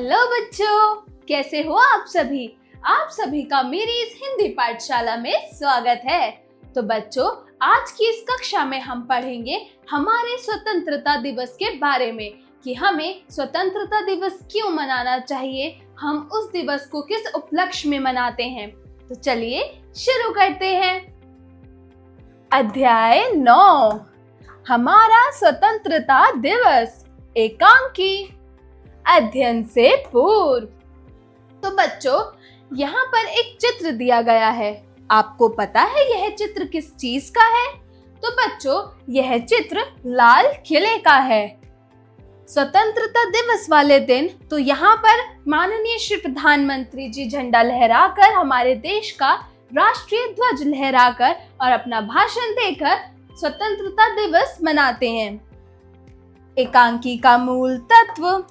Hello बच्चों, कैसे हो आप सभी। आप सभी का मेरी इस हिंदी पाठशाला में स्वागत है। तो बच्चों, आज की इस कक्षा में हम पढ़ेंगे हमारे स्वतंत्रता दिवस के बारे में कि हमें स्वतंत्रता दिवस क्यों मनाना चाहिए, हम उस दिवस को किस उपलक्ष्य में मनाते हैं। तो चलिए शुरू करते हैं। अध्याय 9, हमारा स्वतंत्रता दिवस, एकांकी, अध्ययन से पूर्व। तो बच्चों, यहाँ पर एक चित्र दिया गया है। आपको पता है यह चित्र किस चीज का है? तो बच्चों, यह चित्र लाल किले का है। स्वतंत्रता दिवस वाले दिन तो यहाँ पर माननीय श्री प्रधानमंत्री जी झंडा लहराकर, हमारे देश का राष्ट्रीय ध्वज लहराकर और अपना भाषण देकर स्वतंत्रता दिवस मनाते हैं। एकांकी का मूल तत्व।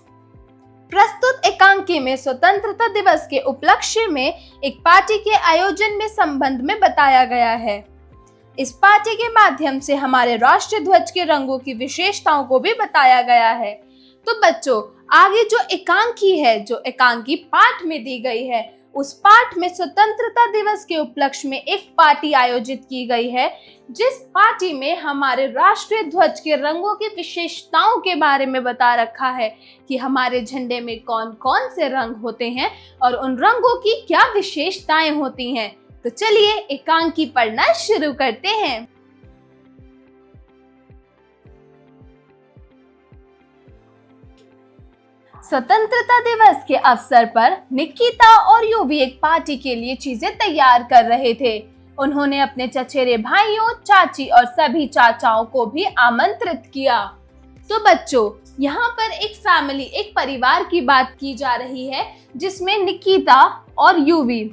प्रस्तुत एकांकी में स्वतंत्रता दिवस के उपलक्ष्य में एक पार्टी के आयोजन में संबंध में बताया गया है। इस पार्टी के माध्यम से हमारे राष्ट्रीय ध्वज के रंगों की विशेषताओं को भी बताया गया है। तो बच्चों, आगे जो एकांकी है, जो एकांकी पाठ में दी गई है, उस पाठ में स्वतंत्रता दिवस के उपलक्ष्य में एक पार्टी आयोजित की गई है, जिस पार्टी में हमारे राष्ट्रीय ध्वज के रंगों की विशेषताओं के बारे में बता रखा है कि हमारे झंडे में कौन कौन से रंग होते हैं और उन रंगों की क्या विशेषताएं होती हैं। तो चलिए एकांकी पढ़ना शुरू करते हैं। स्वतंत्रता दिवस के अवसर पर निकिता और युवी एक पार्टी के लिए चीजें तैयार कर रहे थे। उन्होंने अपने चचेरे भाइयों, चाची और सभी चाचाओं को भी आमंत्रित किया। तो बच्चों, यहाँ पर एक परिवार की बात की जा रही है, जिसमें निकिता और युवी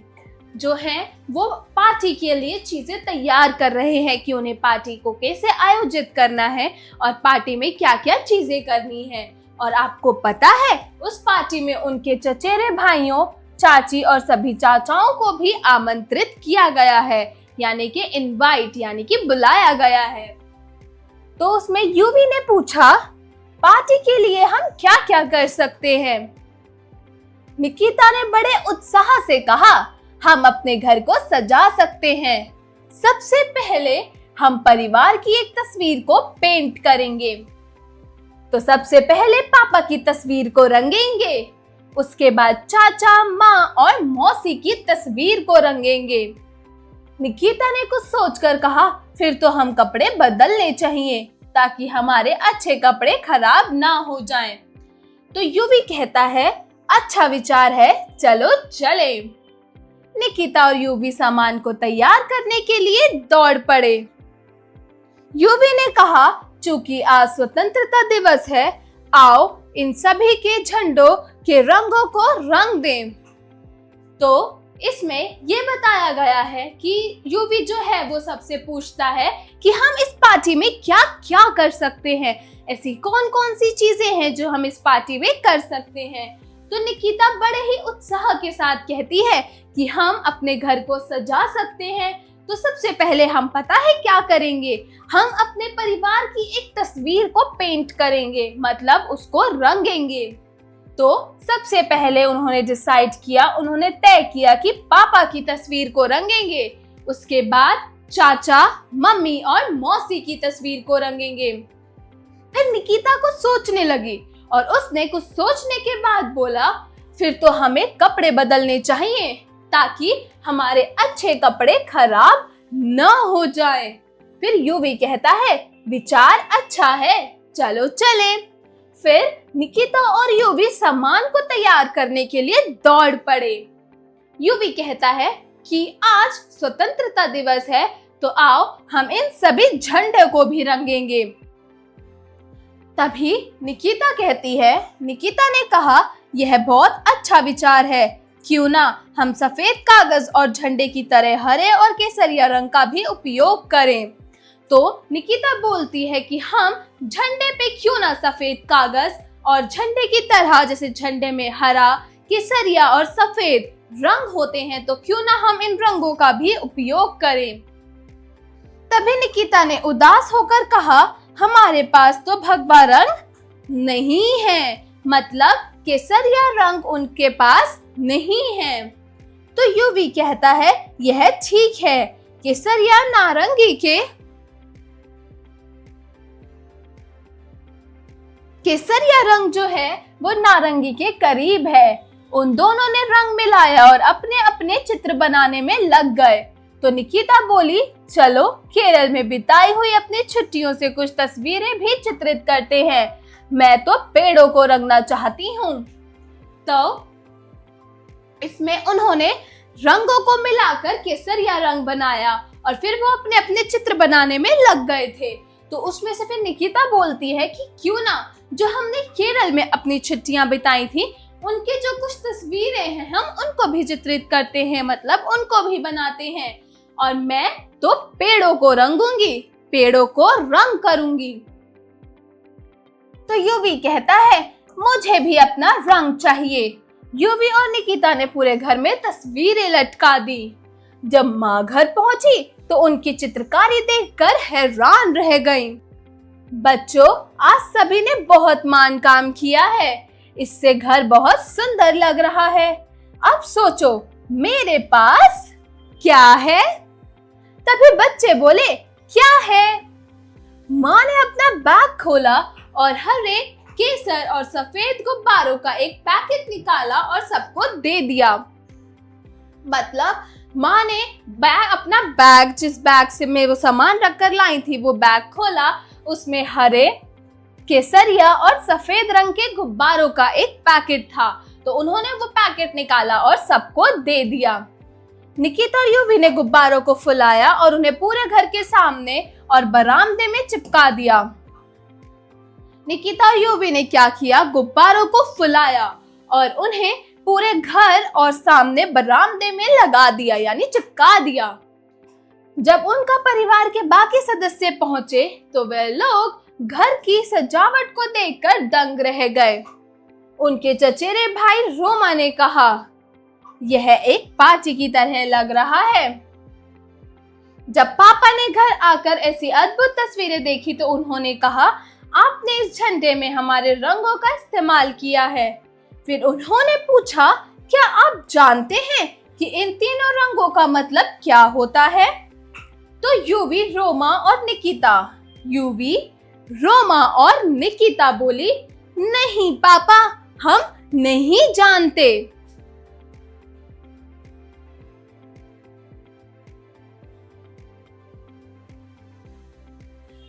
जो हैं वो पार्टी के लिए चीजें तैयार कर रहे हैं कि उन्हें पार्टी को कैसे आयोजित करना है और पार्टी में क्या क्या चीजें करनी है। और आपको पता है, उस पार्टी में उनके चचेरे भाइयों, चाची और सभी चाचाओं को भी आमंत्रित किया गया है, यानी कि इनवाइट, यानी कि बुलाया गया है। तो उसमें युवी ने पूछा, पार्टी के लिए हम क्या क्या कर सकते हैं? निकिता ने बड़े उत्साह से कहा, हम अपने घर को सजा सकते हैं। सबसे पहले हम परिवार की एक तस्वीर को पेंट करेंगे। तो सबसे पहले पापा की तस्वीर को रंगेंगे, उसके बाद चाचा, माँ और मौसी की तस्वीर को रंगेंगे। निकिता ने कुछ सोचकर कहा, फिर तो हम कपड़े बदलने चाहिए ताकि हमारे अच्छे कपड़े खराब ना हो जाएं। तो युवी कहता है, अच्छा विचार है, चलो चले। निकिता और युवी सामान को तैयार करने के लिए दौड़ पड़े। युवी ने कहा, चूंकि आज स्वतंत्रता दिवस है, आओ इन सभी के झंडों के रंगों को रंग दें। तो इसमें ये बताया गया है कि युवी जो है वो सबसे पूछता है कि हम इस पार्टी में क्या क्या कर सकते हैं, ऐसी कौन कौन सी चीजें हैं जो हम इस पार्टी में कर सकते हैं। तो निकिता बड़े ही उत्साह के साथ कहती है कि हम अपने घर को सजा सकते हैं। तो सबसे पहले हम पता है क्या करेंगे, हम अपने परिवार की एक तस्वीर को पेंट करेंगे, मतलब उसको रंगेंगे। तो सबसे पहले उन्होंने डिसाइड किया, उन्होंने तय किया कि पापा की तस्वीर को रंगेंगे, उसके बाद चाचा, मम्मी और मौसी की तस्वीर को रंगेंगे। फिर निकिता कुछ सोचने लगी और उसने कुछ सोचने के बाद बोला, फिर तो हमें कपड़े बदलने चाहिए ताकि हमारे अच्छे कपड़े खराब न हो जाए। फिर युवी कहता है, विचार अच्छा है, चलो चले। फिर निकिता और युवी सामान को तैयार करने के लिए दौड़ पड़े। युवी कहता है कि आज स्वतंत्रता दिवस है, तो आओ हम इन सभी झंडे को भी रंगेंगे। तभी निकिता कहती है, निकिता ने कहा, यह बहुत अच्छा विचार है, क्यों ना हम सफेद कागज और झंडे की तरह हरे और केसरिया रंग का भी उपयोग करें। तो निकिता बोलती है कि हम झंडे पे क्यों ना सफेद कागज और झंडे की तरह, जैसे झंडे में हरा, केसरिया और सफेद रंग होते हैं, तो क्यों ना हम इन रंगों का भी उपयोग करें। तभी निकिता ने उदास होकर कहा, हमारे पास तो भगवा रंग नहीं है, मतलब केसरिया रंग उनके पास नहीं है। तो यूवी कहता है यह ठीक है, केसरिया नारंगी के केसरिया रंग जो है वो नारंगी के करीब है। उन दोनों ने रंग मिलाया और अपने अपने चित्र बनाने में लग गए। तो निकिता बोली, चलो केरल में बिताई हुई अपनी छुट्टियों से कुछ तस्वीरें भी चित्रित करते हैं। मैं तो पेड़ों को रंगना चाहती हूँ। तो इसमें उन्होंने रंगों को मिलाकर केसरिया रंग बनाया और फिर वो अपने अपने चित्र बनाने में लग गए थे। तो उसमें से फिर निकिता बोलती है कि क्यों ना जो हमने केरल में अपनी छुट्टियां बिताई थी उनकी जो कुछ तस्वीरें हैं हम उनको भी चित्रित करते हैं, मतलब उनको भी बनाते हैं। और मैं तो पेड़ों को रंगूंगी, पेड़ों को रंग करूंगी। तो यूवी कहता है मुझे भी अपना रंग चाहिए। यूवी और निकिता ने पूरे घर में तस्वीरें लटका दी। जब माँ घर पहुंची तो उनकी चित्रकारी देखकर हैरान रह गईं। बच्चों, आज सभी ने बहुत मान काम किया है, इससे घर बहुत सुंदर लग रहा है। अब सोचो मेरे पास क्या है? तभी बच्चे बोले, क्या है? माँ ने अपना बैग खोला और हरे, केसर और सफेद गुब्बारों का एक पैकेट निकाला और सबको दे दिया। मतलब माँ ने अपना बैग, जिस बैग से मैं वो सामान रखकर लाई थी, वो बैग खोला, उसमें हरे, केसरिया और सफेद रंग के गुब्बारों का एक पैकेट था। तो उन्होंने वो पैकेट निकाला और सबको दे दिया। निकिता और यूवी ने गुब्बारों को फुलाया और उन्हें पूरे घर के सामने और बरामदे में चिपका दिया। निकिता और यूवी ने क्या किया, गुब्बारों को फुलाया और उन्हें पूरे घर और सामने बरामदे में लगा दिया, यानी चिपका दिया। जब उनका परिवार के बाकी सदस्य पहुंचे तो वे लोग घर की सजावट को देखकर दंग रह गए। उनके चचेरे भाई रोमा ने कहा, यह एक पार्टी की तरह लग रहा है। जब पापा ने घर आकर ऐसी अद्भुत तस्वीरें देखी तो उन्होंने कहा, आपने इस झंडे में हमारे रंगों का इस्तेमाल किया है। फिर उन्होंने पूछा, क्या आप जानते हैं कि इन तीनों रंगों का मतलब क्या होता है? तो यूवी, रोमा और निकिता बोली, नहीं पापा, हम नहीं जानते।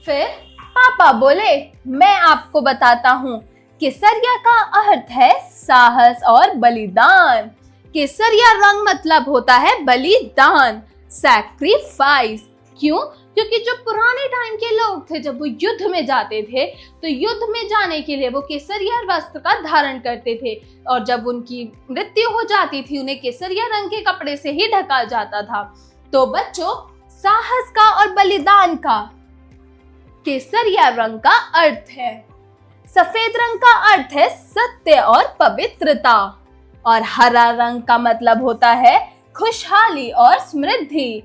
फिर पापा बोले, मैं आपको बताता हूँ। केसरिया का अर्थ है साहस और बलिदान। केसरिया रंग मतलब होता है बलिदान, सैक्रिफाइस। क्यों? क्योंकि जो पुराने टाइम के लोग थे, जब वो युद्ध में जाते थे तो युद्ध में जाने के लिए वो केसरिया वस्त्र का धारण करते थे और जब उनकी मृत्यु हो जाती थी उन्हें केसरिया रंग के कपड़े से ही ढका जाता था। तो बच्चों, साहस का और बलिदान का केसरिया रंग का अर्थ है। सफेद रंग का अर्थ है सत्य और पवित्रता और हरा रंग का मतलब होता है खुशहाली और समृद्धि।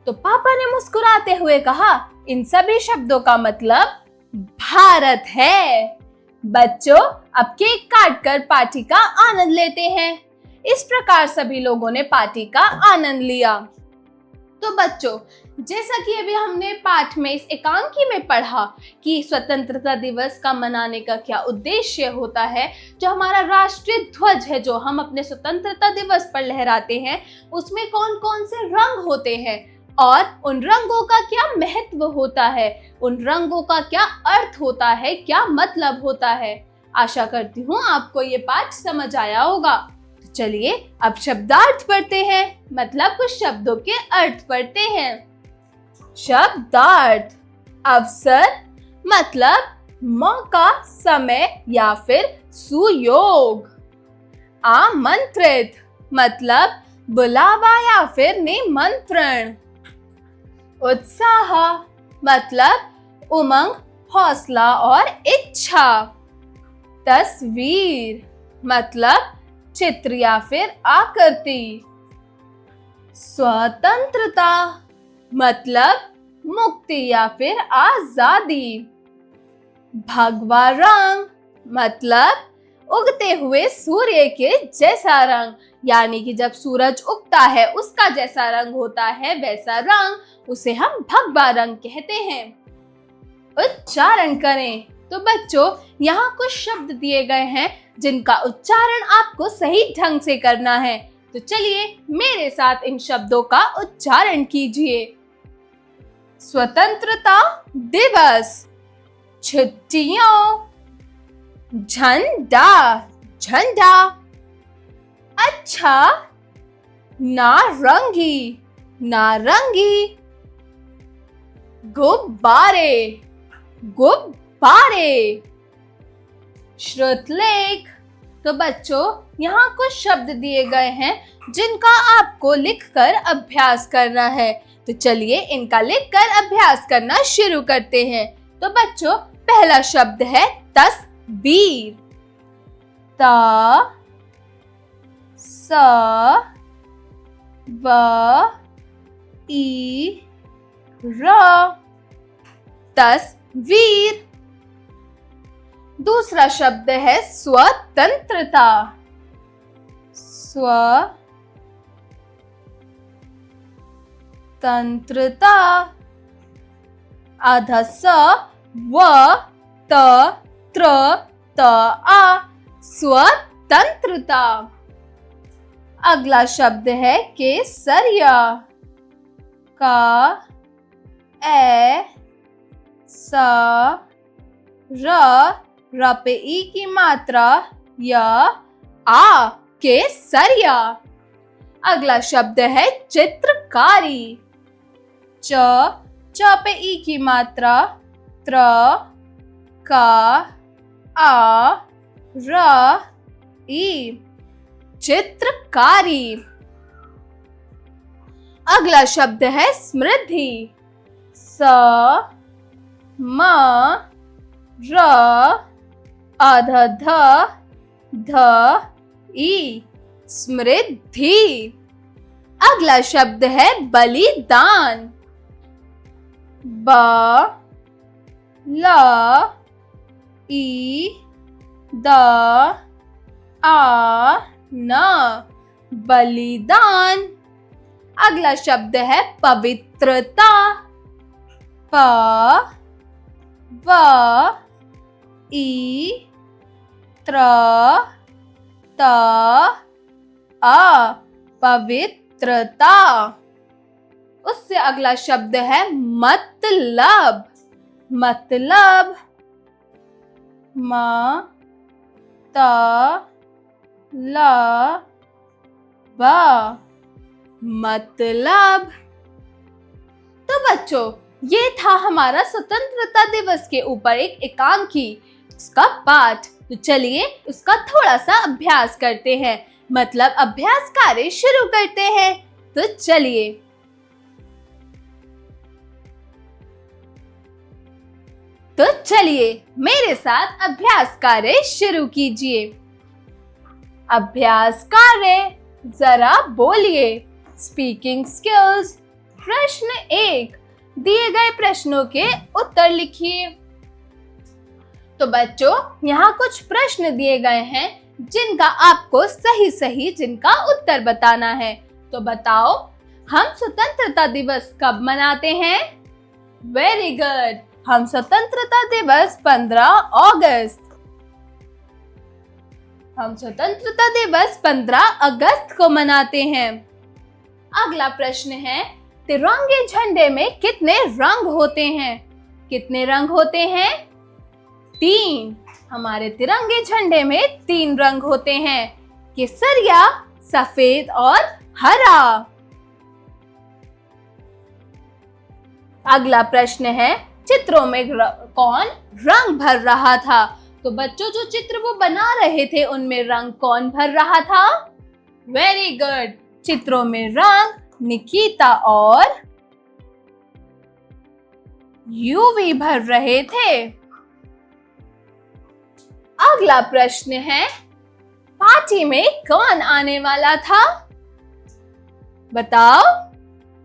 तो पापा ने मुस्कुराते हुए कहा, इन सभी शब्दों का मतलब भारत है। बच्चों, अब केक काटकर पार्टी का आनंद लेते हैं। इस प्रकार सभी लोगों ने पार्टी का आनंद लिया। तो बच्चों, जैसा कि अभी हमने पाठ में इस एकांकी में पढ़ा कि स्वतंत्रता दिवस का मनाने का क्या उद्देश्य होता है, जो हमारा राष्ट्रीय ध्वज है जो हम अपने स्वतंत्रता दिवस पर लहराते हैं, उसमें कौन कौन से रंग होते हैं और उन रंगों का क्या महत्व होता है, उन रंगों का क्या अर्थ होता है, क्या मतलब होता है। आशा करती हूँ आपको ये पाठ समझ आया होगा। तो चलिए अब शब्दार्थ पढ़ते हैं, मतलब कुछ शब्दों के अर्थ पढ़ते हैं। शब्दार्थ। अवसर मतलब मौका, समय या फिर सुयोग। आमंत्रित मतलब बुलावा या फिर निमंत्रण। उत्साह मतलब उमंग, हौसला और इच्छा। तस्वीर मतलब चित्र या फिर आकृति। स्वतंत्रता मतलब मुक्ति या फिर आजादी। भगवा रंग मतलब उगते हुए सूर्य के जैसा रंग, यानी कि जब सूरज उगता है उसका जैसा रंग होता है वैसा रंग, उसे हम भगवा रंग कहते हैं। उच्चारण करें। तो बच्चों, यहाँ कुछ शब्द दिए गए हैं जिनका उच्चारण आपको सही ढंग से करना है। तो चलिए मेरे साथ इन शब्दों का उच्चारण कीजिए। स्वतंत्रता दिवस, छुट्टियों, झंडा, झंडा, अच्छा, नारंगी, नारंगी, गुब्बारे, गुब्बारे, श्रुतलेख। तो बच्चों, यहाँ कुछ शब्द दिए गए हैं जिनका आपको लिखकर अभ्यास करना है। तो चलिए इनका लिखकर अभ्यास करना शुरू करते हैं। तो बच्चों, पहला शब्द है तस्वीर। त स व ई र, तस्वीर। दूसरा शब्द है स्वतंत्रता। स्वतंत्रता, आधा स व त त्र त आ, स्वतंत्रता। अगला शब्द है केसरिया। का ए स र पे ई की मात्रा, य आ, केसरिया। अगला शब्द है चित्रकारी। च पे ई की मात्रा, त्र का आ र ई, चित्रकारी। अगला शब्द है समृद्धि। स म र आधा ध ध ई, समृद्धि। अगला शब्द है बलिदान। ब ल ई द आ न, बलिदान। अगला शब्द है पवित्रता। प व ई त्र त आ, पवित्रता। उससे अगला शब्द है मतलब। मतलब, म त ल ब, मतलब। तो बच्चों, ये था हमारा स्वतंत्रता दिवस के ऊपर एक एकांकी, उसका पाठ। तो चलिए उसका थोड़ा सा अभ्यास करते हैं, मतलब अभ्यास कार्य शुरू करते हैं। तो चलिए मेरे साथ अभ्यास कार्य शुरू कीजिए। अभ्यास कार्य, जरा बोलिए। Speaking skills. प्रश्न 1, दिए गए प्रश्नों के उत्तर लिखिए। तो बच्चों, यहाँ कुछ प्रश्न दिए गए हैं जिनका आपको सही जिनका उत्तर बताना है। तो बताओ, हम स्वतंत्रता दिवस कब मनाते हैं? वेरी गुड, हम स्वतंत्रता दिवस 15 अगस्त। हम स्वतंत्रता दिवस 15 अगस्त को मनाते हैं। अगला प्रश्न है, तिरंगे झंडे में कितने रंग होते हैं? कितने रंग होते हैं? 3। हमारे तिरंगे झंडे में 3 रंग होते हैं, केसरिया, सफेद और हरा। अगला प्रश्न है, चित्रों में कौन रंग भर रहा था? तो बच्चों, जो चित्र वो बना रहे थे उनमें रंग कौन भर रहा था? वेरी गुड, चित्रों में रंग निकिता और यूवी भर रहे थे। अगला प्रश्न है, पार्टी में कौन आने वाला था? बताओ।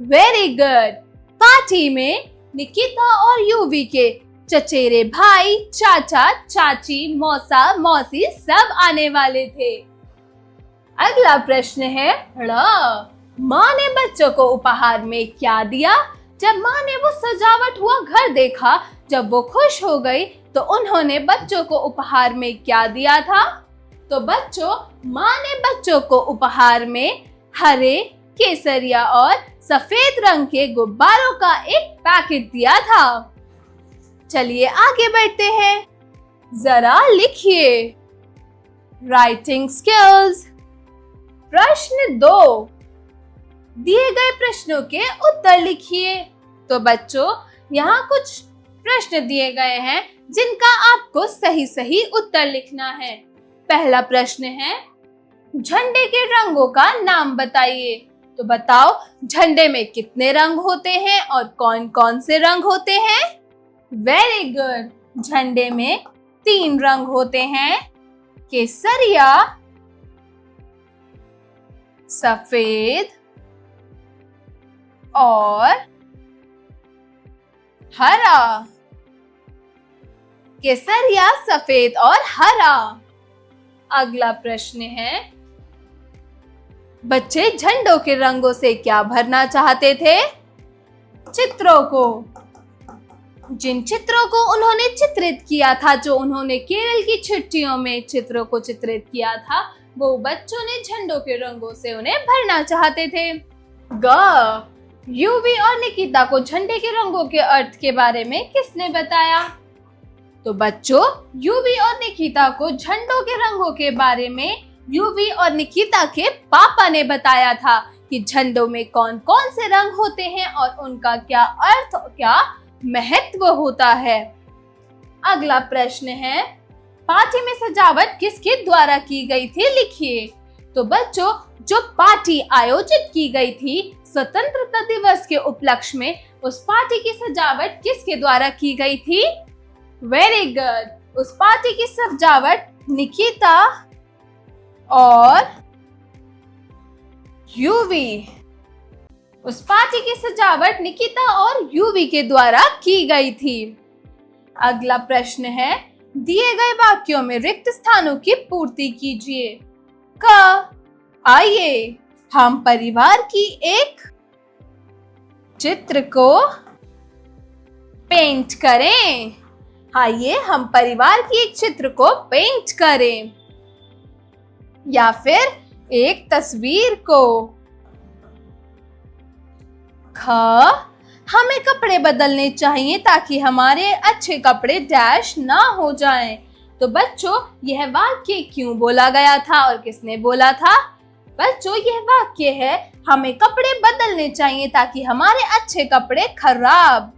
वेरी गुड, पार्टी में निकिता और यूवी के चचेरे भाई, चाचा, चाची, मौसा, मौसी सब आने वाले थे। अगला प्रश्न है माँ ने बच्चों को उपहार में क्या दिया? जब माँ ने वो सजावट हुआ घर देखा, जब वो खुश हो गई, तो उन्होंने बच्चों को उपहार में क्या दिया था? तो बच्चों, माँ ने बच्चों को उपहार में हरे, केसरिया और सफेद रंग के गुब्बारों का एक पैकेट दिया था। चलिए आगे बढ़ते हैं। जरा लिखिए। Writing skills. प्रश्न 2, दिए गए प्रश्नों के उत्तर लिखिए। तो बच्चों, यहाँ कुछ प्रश्न दिए गए हैं जिनका आपको सही सही उत्तर लिखना है। पहला प्रश्न है, झंडे के रंगों का नाम बताइए। तो बताओ, झंडे में कितने रंग होते हैं और कौन कौन से रंग होते हैं? Very good. झंडे में 3 रंग होते हैं, केसरिया, सफेद और हरा। केसरिया, सफेद और हरा। अगला प्रश्न है, बच्चे झंडों के रंगों से क्या भरना चाहते थे? चित्रों को। जिन चित्रों को उन्होंने चित्रित किया था, जो उन्होंने केरल की छुट्टियों में चित्रों को चित्रित किया था, वो बच्चों ने झंडों के रंगों से उन्हें भरना चाहते थे। ग, यूवी और निकिता को झंडे के रंगों के अर्थ के बारे में किसने बताया? तो बच्चों, यूवी और निकिता को झंडों के रंगों के बारे में यूवी और निकिता के पापा ने बताया था कि झंडों में कौन कौन से रंग होते हैं और उनका क्या अर्थ, क्या महत्व होता है। अगला प्रश्न है, पार्टी में सजावट किसके द्वारा की गई थी? लिखिए। तो बच्चों, जो पार्टी आयोजित की गई थी स्वतंत्रता दिवस के उपलक्ष्य में, उस पार्टी की सजावट किसके द्वारा की गई थी? Very good. उस पार्टी की सजावट निकिता और यूवी, उस पार्टी की सजावट निकिता और यूवी के द्वारा की गई थी। अगला प्रश्न है, दिए गए वाक्यों में रिक्त स्थानों की पूर्ति कीजिए। क, आइए हम परिवार की एक चित्र को पेंट करें। आइए हम परिवार की एक चित्र को पेंट करें। या फिर एक तस्वीर को। ख, हमें कपड़े बदलने चाहिए ताकि हमारे अच्छे कपड़े डैश ना हो जाएं। तो बच्चों, यह वाक्य क्यों बोला गया था और किसने बोला था? बच्चों, यह वाक्य है, हमें कपड़े बदलने चाहिए ताकि हमारे अच्छे कपड़े खराब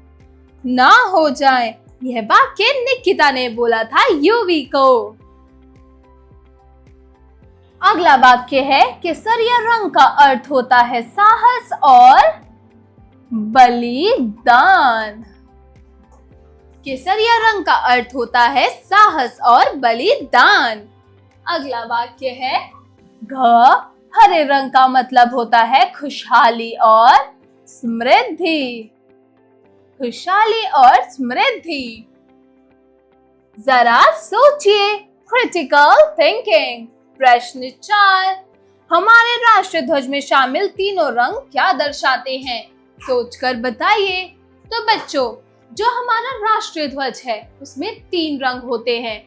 ना हो जाएं। यह वाक्य निकिता ने बोला था यूवी को। अगला वाक्य है, केसरिया रंग का अर्थ होता है साहस और बलिदान। केसरिया रंग का अर्थ होता है साहस और बलिदान। अगला वाक्य है, घ, हरे रंग का मतलब होता है खुशहाली और समृद्धि। खुशहाली और समृद्धि। जरा सोचिए, क्रिटिकल थिंकिंग। प्रश्न 4, हमारे राष्ट्रीय ध्वज में शामिल तीनों रंग क्या दर्शाते हैं? सोचकर बताइए। तो बच्चों, जो हमारा राष्ट्रीय ध्वज है उसमें 3 रंग होते हैं,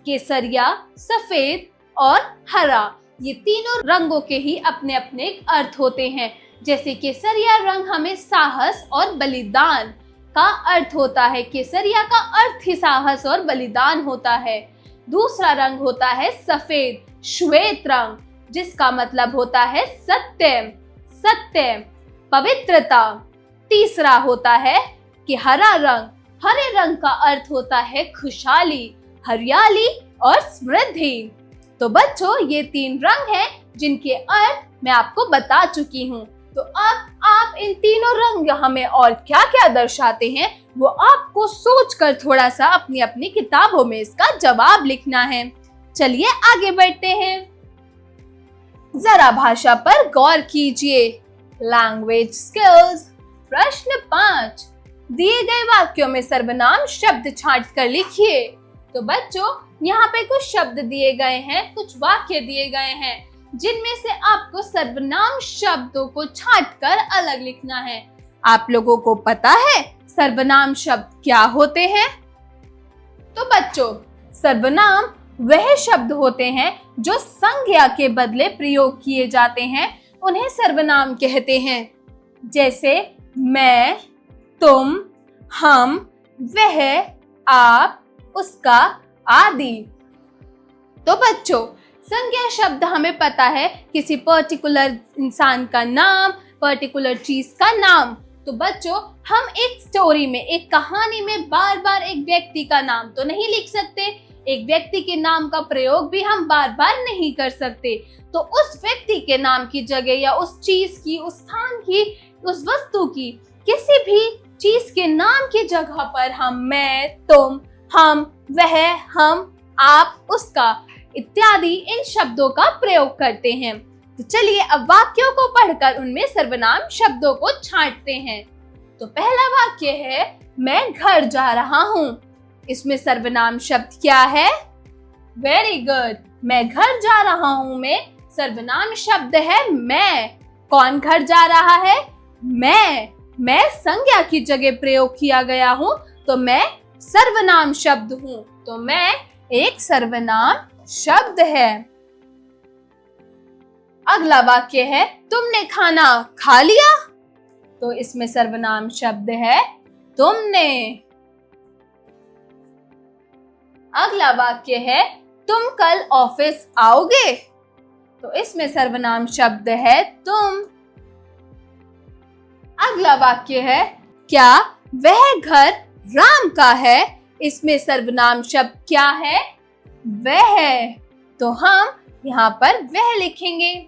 केसरिया, सफेद और हरा। ये तीनों रंगों के ही अपने अपने अर्थ होते हैं। जैसे केसरिया रंग हमें साहस और बलिदान का अर्थ होता है। केसरिया का अर्थ ही साहस और बलिदान होता है। दूसरा रंग होता है सफेद, श्वेत रंग, जिसका मतलब होता है सत्य, सत्य, पवित्रता। तीसरा होता है कि हरा रंग, हरे रंग का अर्थ होता है खुशहाली, हरियाली और समृद्धि। तो बच्चों, ये 3 रंग हैं जिनके अर्थ मैं आपको बता चुकी हूँ। तो अब आप इन तीनों रंग हमें और क्या क्या दर्शाते हैं वो आपको सोचकर थोड़ा सा अपनी अपनी किताबों में इसका जवाब लिखना है। चलिए आगे बढ़ते हैं। जरा भाषा पर गौर कीजिए। Language skills. प्रश्न 5, दिए गए वाक्यों में सर्वनाम शब्द छांट कर लिखिए। तो बच्चों, यहाँ पे कुछ शब्द दिए गए हैं, कुछ वाक्य दिए गए हैं, जिनमें से आपको सर्वनाम शब्दों को छांट कर अलग लिखना है। आप लोगों को पता है सर्वनाम शब्द क्या होते हैं? तो बच्चों, सर्वनाम वह शब्द होते हैं जो संज्ञा के बदले प्रयोग किए जाते हैं, उन्हें सर्वनाम कहते हैं। जैसे मैं, तुम, हम, वह, आप, उसका आदि। तो बच्चों, संज्ञा शब्द हमें पता है किसी पर्टिकुलर इंसान का नाम, पर्टिकुलर चीज का नाम। तो बच्चों, हम एक स्टोरी में, एक कहानी में बार बार एक व्यक्ति का नाम तो नहीं लिख सकते, एक व्यक्ति के नाम का प्रयोग भी हम बार बार नहीं कर सकते। तो उस व्यक्ति के नाम की जगह या उस चीज की, उस स्थान की, उस वस्तु की, किसी भी चीज के नाम की जगह पर हम मैं, तुम, हम, वह, हम, आप, उसका इत्यादि इन शब्दों का प्रयोग करते हैं। तो चलिए अब वाक्यों को पढ़कर उनमें सर्वनाम शब्दों को छांटते हैं। तो पहला वाक्य है, मैं घर जा रहा हूँ। इसमें सर्वनाम शब्द क्या है? वेरी गुड, मैं घर जा रहा हूँ में सर्वनाम शब्द है मैं। कौन घर जा रहा है? मैं संज्ञा की जगह प्रयोग किया गया हूँ, तो मैं सर्वनाम शब्द हूँ। तो मैं एक सर्वनाम शब्द है। अगला वाक्य है, तुमने खाना खा लिया। तो इसमें सर्वनाम शब्द है तुमने। अगला वाक्य है, तुम कल ऑफिस आओगे। तो इसमें सर्वनाम शब्द है तुम। अगला वाक्य है, क्या वह घर राम का है। इसमें सर्वनाम शब्द क्या है? वह। तो हम यहाँ पर वह लिखेंगे।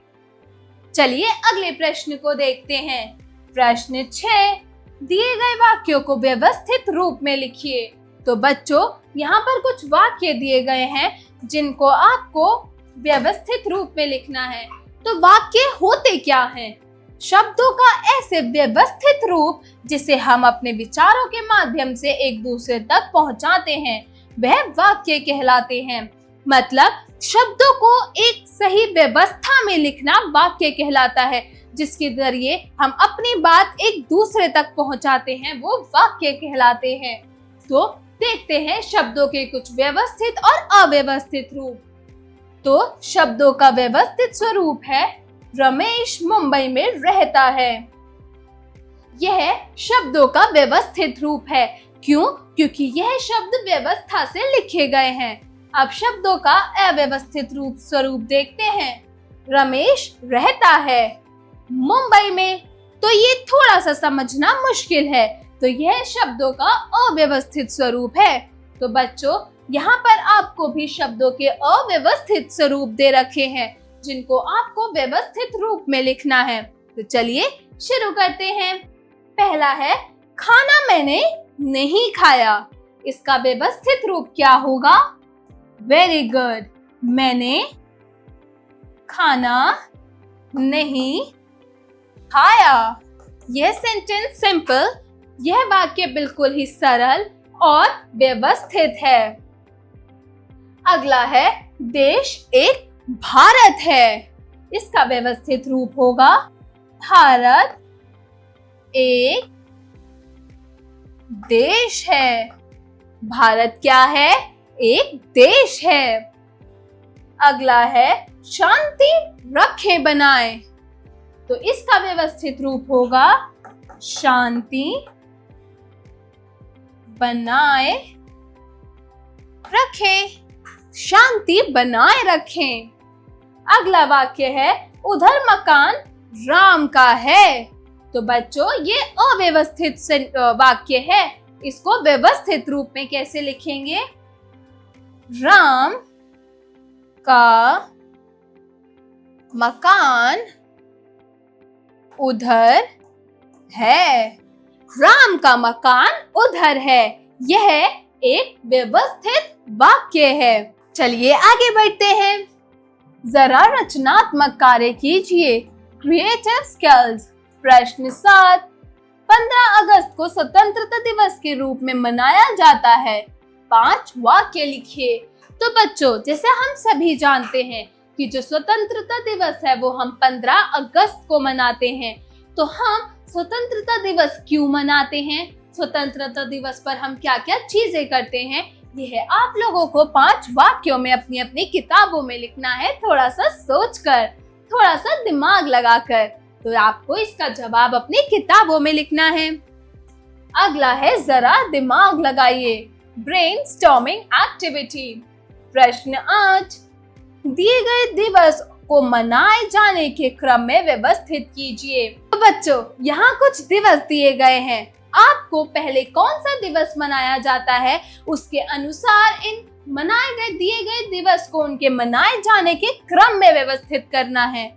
चलिए अगले प्रश्न को देखते हैं। प्रश्न 6, दिए गए वाक्यों को व्यवस्थित रूप में लिखिए। तो बच्चों, यहाँ पर कुछ वाक्य दिए गए हैं जिनको आपको व्यवस्थित रूप में लिखना है। तो वाक्य होते क्या हैं? शब्दों का ऐसे व्यवस्थित रूप जिसे हम अपने विचारों के माध्यम से एक दूसरे तक पहुंचाते हैं, वह वाक्य कहलाते हैं। मतलब शब्दों को एक सही व्यवस्था में लिखना वाक्य कहलाता है। जिसके जरिए हम अपनी बात एक दूसरे तक पहुंचाते हैं, वो वाक्य कहलाते हैं। तो देखते हैं शब्दों के कुछ व्यवस्थित और अव्यवस्थित रूप। तो शब्दों का व्यवस्थित स्वरूप है, रमेश मुंबई में रहता है। यह शब्दों का व्यवस्थित रूप है। क्यों? क्योंकि यह शब्द व्यवस्था से लिखे गए हैं। अब शब्दों का अव्यवस्थित रूप स्वरूप देखते हैं। रमेश रहता है मुंबई में, तो ये थोड़ा सा समझना मुश्किल है। तो यह शब्दों का अव्यवस्थित स्वरूप है। तो बच्चों, यहाँ पर आपको भी शब्दों के अव्यवस्थित स्वरूप दे रखे हैं, जिनको आपको व्यवस्थित रूप में लिखना है। तो चलिए शुरू करते हैं। पहला है, खाना मैंने नहीं खाया। इसका व्यवस्थित रूप क्या होगा? वेरी गुड, मैंने खाना नहीं खाया। यह सेंटेंस सिंपल, यह वाक्य बिल्कुल ही सरल और व्यवस्थित है। अगला है, देश एक भारत है। इसका व्यवस्थित रूप होगा, भारत एक देश है। भारत क्या है? एक देश है। अगला है, शांति रखे बनाए। तो इसका व्यवस्थित रूप होगा, शांति बनाए रखे, शांति बनाए रखें। अगला वाक्य है, उधर मकान राम का है। तो बच्चों, ये अव्यवस्थित वाक्य है। इसको व्यवस्थित रूप में कैसे लिखेंगे? राम का मकान उधर है। राम का मकान उधर है। यह एक व्यवस्थित वाक्य है। चलिए आगे बढ़ते हैं। जरा रचनात्मक कार्य कीजिए, क्रिएटिव स्किल्स। प्रश्न 7, 15 अगस्त को स्वतंत्रता दिवस के रूप में मनाया जाता है? 5 वाक्य लिखिए। तो बच्चों, जैसे हम सभी जानते हैं कि जो स्वतंत्रता दिवस है वो हम 15 अगस्त को मनाते हैं। तो हम स्वतंत्रता दिवस क्यों मनाते हैं? स्वतंत्रता दिवस पर हम क्या क्या चीजें करते हैं, यह आप लोगों को 5 वाक्यों में अपनी अपनी किताबों में लिखना है, थोड़ा सा सोचकर, थोड़ा सा दिमाग लगाकर। तो आपको इसका जवाब अपनी किताबों में लिखना है। अगला है जरा दिमाग लगाइए, ब्रेनस्टॉर्मिंग एक्टिविटी। प्रश्न 8, दिए गए दिवस को मनाए जाने के क्रम में व्यवस्थित कीजिए। तो बच्चों, यहाँ कुछ दिवस दिए गए हैं। आपको पहले कौन सा दिवस मनाया जाता है उसके अनुसार इन मनाए गए दिए गए दिवस को उनके मनाए जाने के क्रम में व्यवस्थित करना है।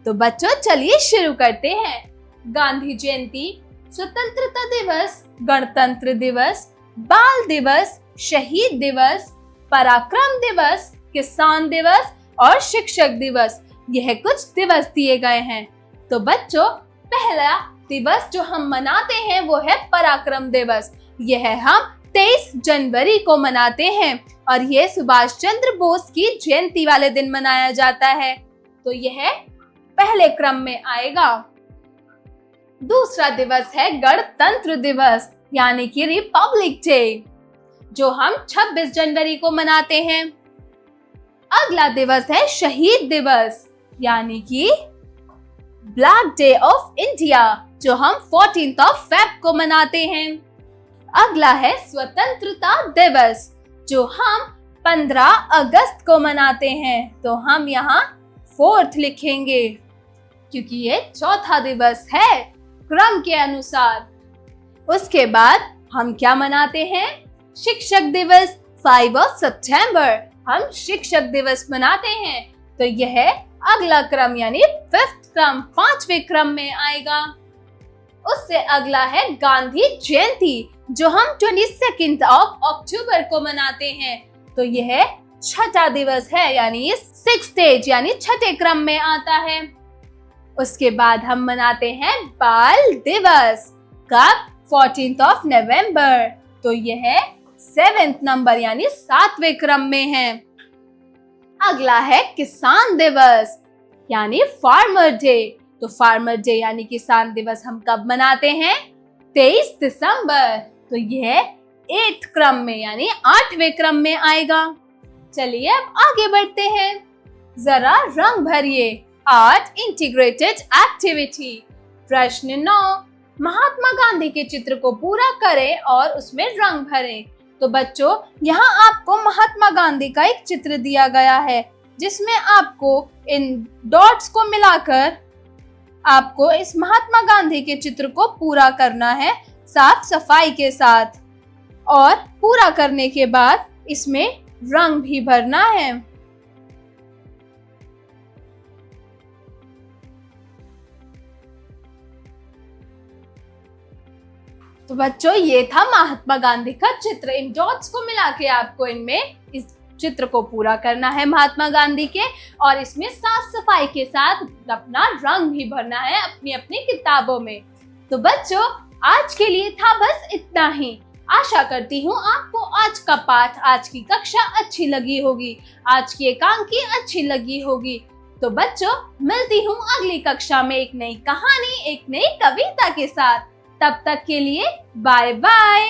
तो बच्चों, चलिए शुरू करते हैं। गांधी जयंती, स्वतंत्रता दिवस, गणतंत्र दिवस, बाल दिवस, शहीद दिवस, पराक्रम दिवस, किसान दिवस और शिक्षक दिवस, यह कुछ दिवस दिए गए हैं। तो बच्चों, पहला दिवस जो हम मनाते हैं वो है पराक्रम दिवस। यह हम 23 जनवरी को मनाते हैं और यह सुभाष चंद्र बोस की जयंती वाले दिन मनाया जाता है। तो यह पहले क्रम में आएगा। दूसरा दिवस है गणतंत्र दिवस यानी कि रिपब्लिक डे, जो हम 26 जनवरी को मनाते हैं। अगला दिवस है शहीद दिवस यानी कि ब्लैक डे ऑफ इंडिया, जो हम 14 फेब को मनाते हैं। अगला है स्वतंत्रता दिवस, जो हम 15 अगस्त को मनाते हैं। तो हम यहाँ 4th लिखेंगे क्योंकि ये चौथा दिवस है क्रम के अनुसार। उसके बाद हम क्या मनाते हैं? शिक्षक दिवस, 5 सितंबर हम शिक्षक दिवस मनाते हैं। तो यह अगला क्रम यानी 5th क्रम, 5वें क्रम में आएगा। उससे अगला है गांधी जयंती, जो हम 22 अक्टूबर को मनाते हैं। तो यह छठा दिवस है यानी 6th स्टेज यानी छठे क्रम में आता है। उसके बाद हम मनाते हैं बाल दिवस, कब? 14 नवंबर। तो यह 7th नंबर यानी 7वें क्रम में है। अगला है किसान दिवस यानी फार्मर डे। तो फार्मर डे यानी किसान दिवस हम कब मनाते हैं? 23 दिसंबर। तो यह 8th क्रम में यानी 8वें क्रम में आएगा। चलिए अब आगे बढ़ते हैं। जरा रंग भरिए, आर्ट इंटीग्रेटेड एक्टिविटी। प्रश्न 9, महात्मा गांधी के चित्र को पूरा करें और उसमें रंग भरें। तो बच्चों, यहाँ आपको महात्मा गांधी का एक चित्र दिया गया है जिसमें आपको इन डॉट्स को मिलाकर आपको इस महात्मा गांधी के चित्र को पूरा करना है साफ सफाई के साथ, और पूरा करने के बाद इसमें रंग भी भरना है। तो बच्चों, ये था महात्मा गांधी का चित्र। इन डॉट्स को मिला के आपको इनमें इस चित्र को पूरा करना है महात्मा गांधी के, और इसमें साफ सफाई के साथ अपना रंग भी भरना है अपनी अपनी किताबों में। तो बच्चों, आज के लिए था बस इतना ही। आशा करती हूँ आपको आज का पाठ, आज की कक्षा अच्छी लगी होगी, आज की एकांकी अच्छी लगी होगी। तो बच्चों, मिलती हूँ अगली कक्षा में एक नई कहानी, एक नई कविता के साथ। तब तक के लिए बाय बाय।